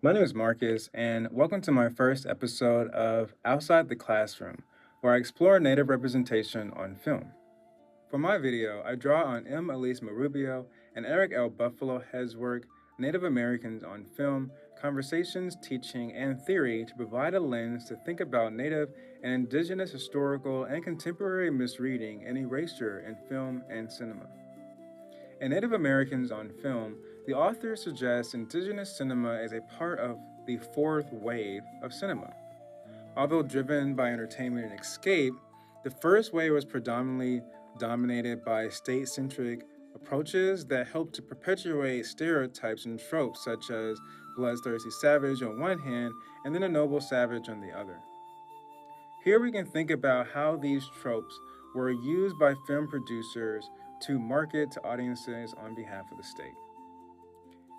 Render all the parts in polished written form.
My name is Marcus, and welcome to my first episode of Outside the Classroom, where I explore Native representation on film. For my video, I draw on M. Elise Marubio and Eric L. Buffalo Head's work, Native Americans on Film, Conversations, Teaching, and Theory to provide a lens to think about Native and Indigenous historical and contemporary misreading and erasure in film and cinema. In Native Americans on Film, the author suggests Indigenous cinema as a part of the fourth wave of cinema. Although driven by entertainment and escape, the first wave was predominantly dominated by state-centric approaches that helped to perpetuate stereotypes and tropes such as bloodthirsty savage on one hand and then a noble savage on the other. Here we can think about how these tropes were used by film producers to market to audiences on behalf of the state.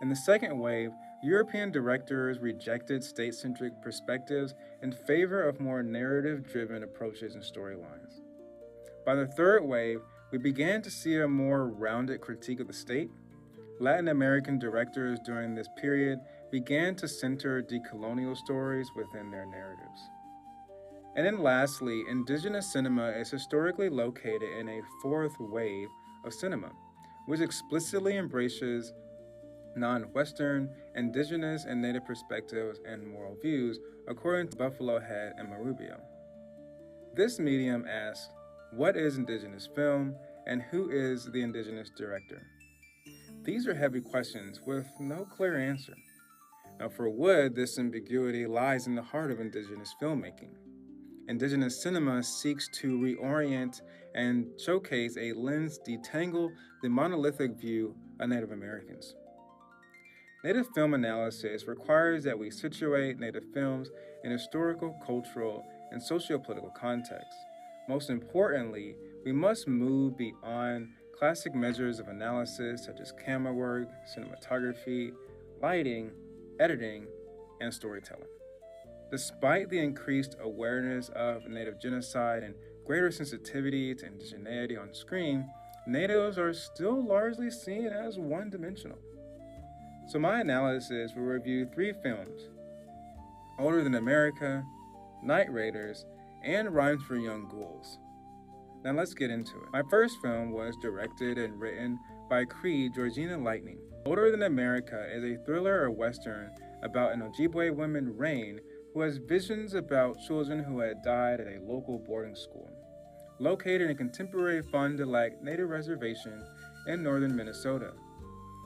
In the second wave, European directors rejected state-centric perspectives in favor of more narrative-driven approaches and storylines. By the third wave, we began to see a more rounded critique of the state. Latin American directors during this period began to center decolonial stories within their narratives. And then lastly, Indigenous cinema is historically located in a fourth wave of cinema, which explicitly embraces non-Western, Indigenous, and Native perspectives and moral views, according to Buffalo Head and Marubio. This medium asks, what is Indigenous film, and who is the Indigenous director? These are heavy questions with no clear answer. Now, for Wood, this ambiguity lies in the heart of Indigenous filmmaking. Indigenous cinema seeks to reorient and showcase a lens detangle the monolithic view of Native Americans. Native film analysis requires that we situate Native films in historical, cultural, and socio-political contexts. Most importantly, we must move beyond classic measures of analysis such as camera work, cinematography, lighting, editing, and storytelling. Despite the increased awareness of Native genocide and greater sensitivity to indigeneity on screen, Natives are still largely seen as one-dimensional. So my analysis will review three films: Older Than America, Night Raiders, and Rhymes for Young Ghouls. Now let's get into it. My first film was directed and written by Cree Georgina Lightning. Older Than America is a thriller or western about an Ojibwe woman, Rain, who has visions about children who had died at a local boarding school, located in contemporary Fond du Lac Native Reservation in northern Minnesota.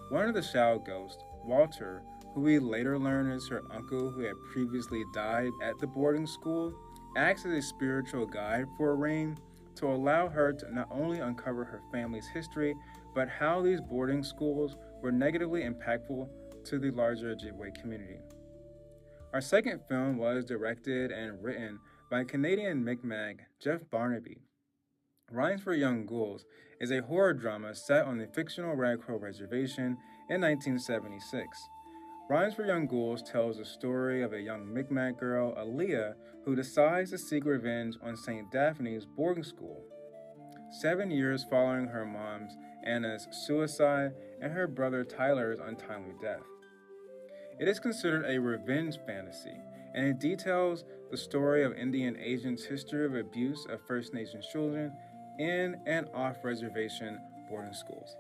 One of the child ghosts, Walter, who we later learn is her uncle who had previously died at the boarding school, acts as a spiritual guide for Rain to allow her to not only uncover her family's history, but how these boarding schools were negatively impactful to the larger Ojibwe community. Our second film was directed and written by Canadian Mi'kmaq Jeff Barnaby. Rhymes for Young Ghouls is a horror drama set on the fictional Red Crow Reservation in 1976. Rhymes for Young Ghouls tells the story of a young Mi'kmaq girl, Aaliyah, who decides to seek revenge on St. Daphne's boarding school, 7 years following her mom's, Anna's, suicide and her brother Tyler's untimely death. It is considered a revenge fantasy, and it details the story of Indian agents' history of abuse of First Nations children in and off reservation boarding schools.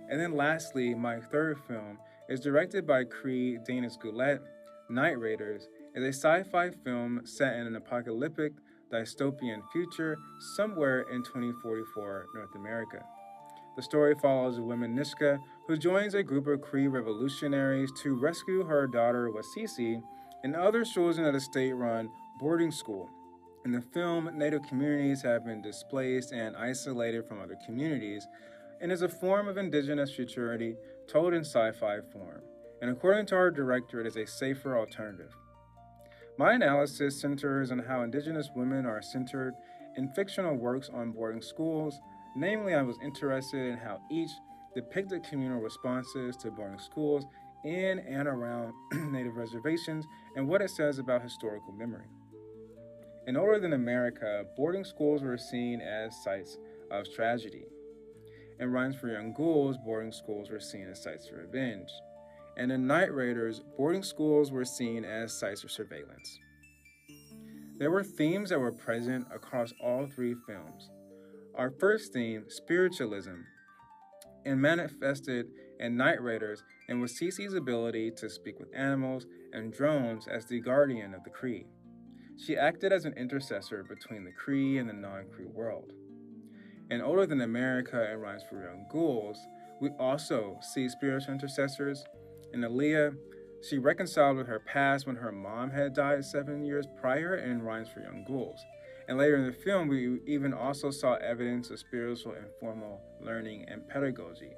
And then lastly, my third film is directed by Cree Danis Goulet. Night Raiders is a sci-fi film set in an apocalyptic dystopian future somewhere in 2044 North America. The story follows a woman, Nishka, who joins a group of Cree revolutionaries to rescue her daughter, Wasisi, and other children at a state-run boarding school. In the film, Native communities have been displaced and isolated from other communities, and is a form of Indigenous futurity told in sci-fi form. And according to our director, it is a safer alternative. My analysis centers on how Indigenous women are centered in fictional works on boarding schools. Namely, I was interested in how each depicted communal responses to boarding schools in and around Native reservations and what it says about historical memory. In Older Than America, boarding schools were seen as sites of tragedy. In Rhymes for Young Ghouls, boarding schools were seen as sites of revenge. and in Night Raiders, boarding schools were seen as sites of surveillance. There were themes that were present across all three films. Our first theme, spiritualism, and manifested in Night Raiders and was Cece's ability to speak with animals and drones as the guardian of the Cree. She acted as an intercessor between the Cree and the non-Cree world. In Older Than America and Rhymes for Young Ghouls, we also see spiritual intercessors. In Aaliyah, she reconciled with her past when her mom had died 7 years prior in Rhymes for Young Ghouls. And later in the film, we even also saw evidence of spiritual informal learning and pedagogy.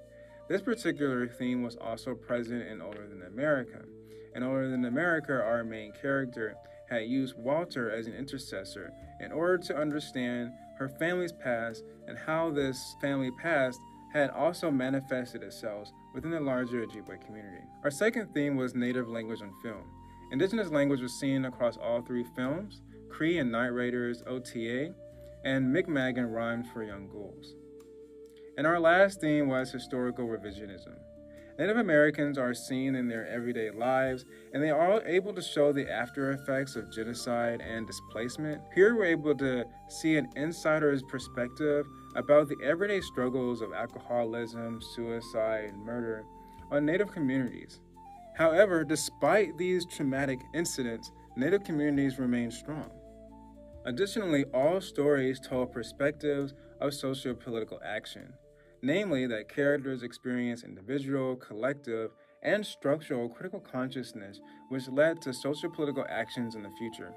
This particular theme was also present in Older Than America. In Older Than America, our main character had used Walter as an intercessor in order to understand her family's past and how this family past had also manifested itself within the larger Ojibwe community. Our second theme was native language on film. Indigenous language was seen across all three films, Cree and Night Raiders OTA, and Mi'kmaq and Rhymes for Young Ghouls. And our last theme was historical revisionism. Native Americans are seen in their everyday lives, and they are able to show the after effects of genocide and displacement. Here we're able to see an insider's perspective about the everyday struggles of alcoholism, suicide, and murder on Native communities. However, despite these traumatic incidents, Native communities remain strong. Additionally, all stories told perspectives of socio-political action, namely that characters experience individual, collective, and structural critical consciousness which led to socio-political actions in the future.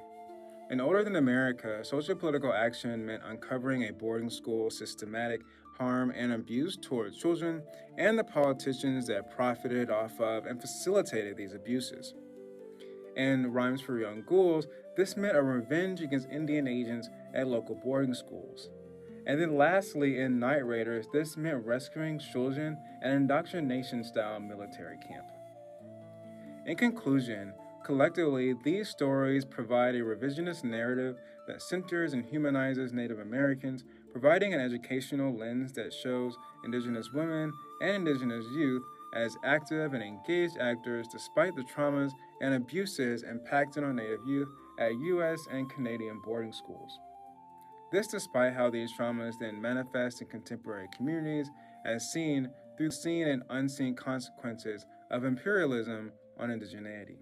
In Older Than America, socio-political action meant uncovering a boarding school systematic harm and abuse towards children and the politicians that profited off of and facilitated these abuses. In Rhymes for Young Ghouls, this meant a revenge against Indian agents at local boarding schools. And then lastly, in Night Raiders, this meant rescuing children at an indoctrination-style military camp. In conclusion, collectively, these stories provide a revisionist narrative that centers and humanizes Native Americans, providing an educational lens that shows Indigenous women and Indigenous youth as active and engaged actors despite the traumas and abuses impacted on Native youth at U.S. and Canadian boarding schools. This despite how these traumas then manifest in contemporary communities as seen through seen and unseen consequences of imperialism on indigeneity.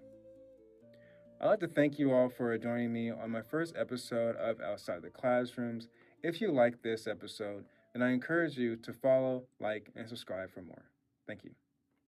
I'd like to thank you all for joining me on my first episode of Outside the Classrooms. If you like this episode, then I encourage you to follow, like, and subscribe for more. Thank you.